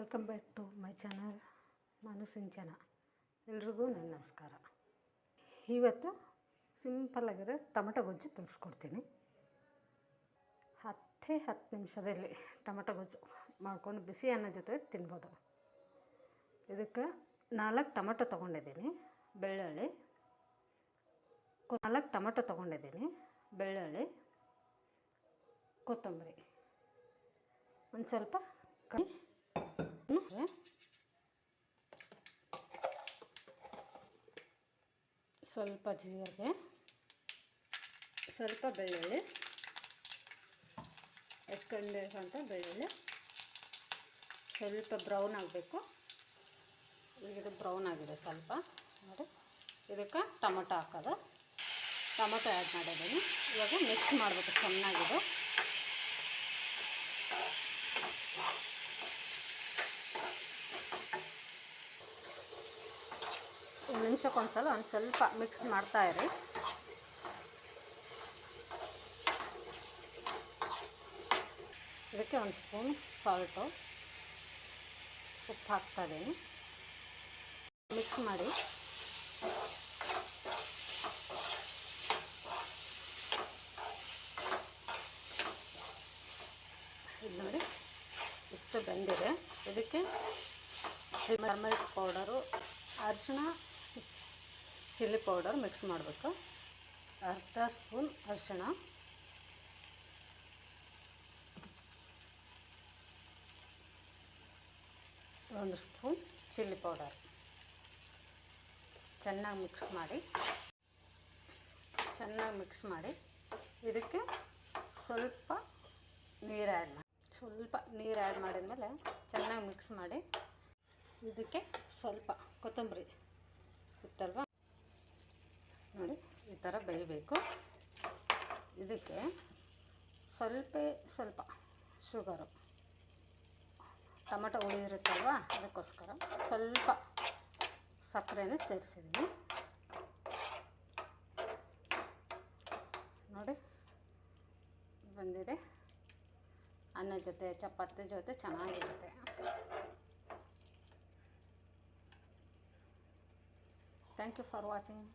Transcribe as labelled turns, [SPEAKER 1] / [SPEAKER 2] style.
[SPEAKER 1] Welcome back to my channel. ನಾನು ಸಿಂಚನ. ಎಲ್ರಿಗೂ ನನ್ನ ನಮಸ್ಕಾರ. ಇವತ್ತು ಸಿಂಪಲ್ಲಾಗಿರೋ ಟೊಮೆಟೊ ಗೊಜ್ಜು ತೋರಿಸ್ಕೊಡ್ತೀನಿ. 10 ನಿಮಿಷದಲ್ಲಿ ಟೊಮೆಟೊ ಗೊಜ್ಜು ಮಾಡ್ಕೊಂಡು ಬಿಸಿ ಅನ್ನ ಜೊತೆ ತಿನ್ಬೋದು. ಇದಕ್ಕೆ 4 ಟೊಮೆಟೊ ತೊಗೊಂಡಿದ್ದೀನಿ, ಬೆಳ್ಳುಳ್ಳಿ 4 ಟೊಮೆಟೊ ತೊಗೊಂಡಿದ್ದೀನಿ, ಬೆಳ್ಳುಳ್ಳಿ, ಕೊತ್ತಂಬರಿ, ಒಂದು ಸ್ವಲ್ಪ ಸ್ವಲ್ಪ ಜೀರಿಗೆ, ಸ್ವಲ್ಪ ಬೆಳ್ಳುಳ್ಳಿ, ಎಸ್ಕೊಂಡಿರೋಂಥ ಬೆಳ್ಳುಳ್ಳಿ ಸ್ವಲ್ಪ ಬ್ರೌನ್ ಆಗಬೇಕು. ಇದು ಬ್ರೌನ್ ಆಗಿದೆ ಸ್ವಲ್ಪ ನೋಡಿ. ಇದಕ್ಕೆ ಟೊಮೊಟೊ ಹಾಕೋದು, ಟೊಮೊಟೊ ಆ್ಯಡ್ ಮಾಡಿದ್ದೀನಿ. ಇವಾಗ ಮಿಕ್ಸ್ ಮಾಡಬೇಕು ಚೆನ್ನಾಗಿದೆ. ಒಂದು ನಿಮಿಷಕ್ಕೊಂದ್ಸಲ ಒಂದು ಸ್ವಲ್ಪ ಮಿಕ್ಸ್ ಮಾಡ್ತಾಯಿರಿ. ಇದಕ್ಕೆ 1 ಸ್ಪೂನ್ ಸಾಲ್ಟು, ಉಪ್ಪು ಹಾಕ್ತಾಯಿದ್ದೀನಿ. ಮಿಕ್ಸ್ ಮಾಡಿ ಇದು ನೋಡಿ ಇಷ್ಟು ಬೆಂದಿದೆ. ಇದಕ್ಕೆ ಟರ್ಮರಿಕ್ ಪೌಡರು, ಅರಿಶಿಣ, ಚಿಲ್ಲಿ ಪೌಡರ್ ಮಿಕ್ಸ್ ಮಾಡಬೇಕು. ಅರ್ಧ ಸ್ಪೂನ್ ಅರಿಶಿಣ, ಒಂದು ಸ್ಪೂನ್ ಚಿಲ್ಲಿ ಪೌಡರ್ ಚೆನ್ನಾಗಿ ಮಿಕ್ಸ್ ಮಾಡಿ ಇದಕ್ಕೆ ಸ್ವಲ್ಪ ನೀರು ಆ್ಯಡ್ ಮಾಡಿದ್ಮೇಲೆ ಚೆನ್ನಾಗಿ ಮಿಕ್ಸ್ ಮಾಡಿ ಇದಕ್ಕೆ ಸ್ವಲ್ಪ ಕೊತ್ತಂಬರಿ ಇತ್ತಲ್ವ ನೋಡಿ ಈ ಥರ ಬೇಯಬೇಕು. ಇದಕ್ಕೆ ಸ್ವಲ್ಪ ಶುಗರು, ಟೊಮೆಟೊ ಹುಳಿ ಇರುತ್ತಲ್ವ ಅದಕ್ಕೋಸ್ಕರ ಸ್ವಲ್ಪ ಸಕ್ಕರೆನೇ ಸೇರಿಸಿದ್ದೀನಿ ನೋಡಿ. ಬಂದಿದೆ. ಅನ್ನ ಜೊತೆ ಚಪಾತಿ ಜೊತೆ ಚೆನ್ನಾಗಿರುತ್ತೆ. Thank you for watching.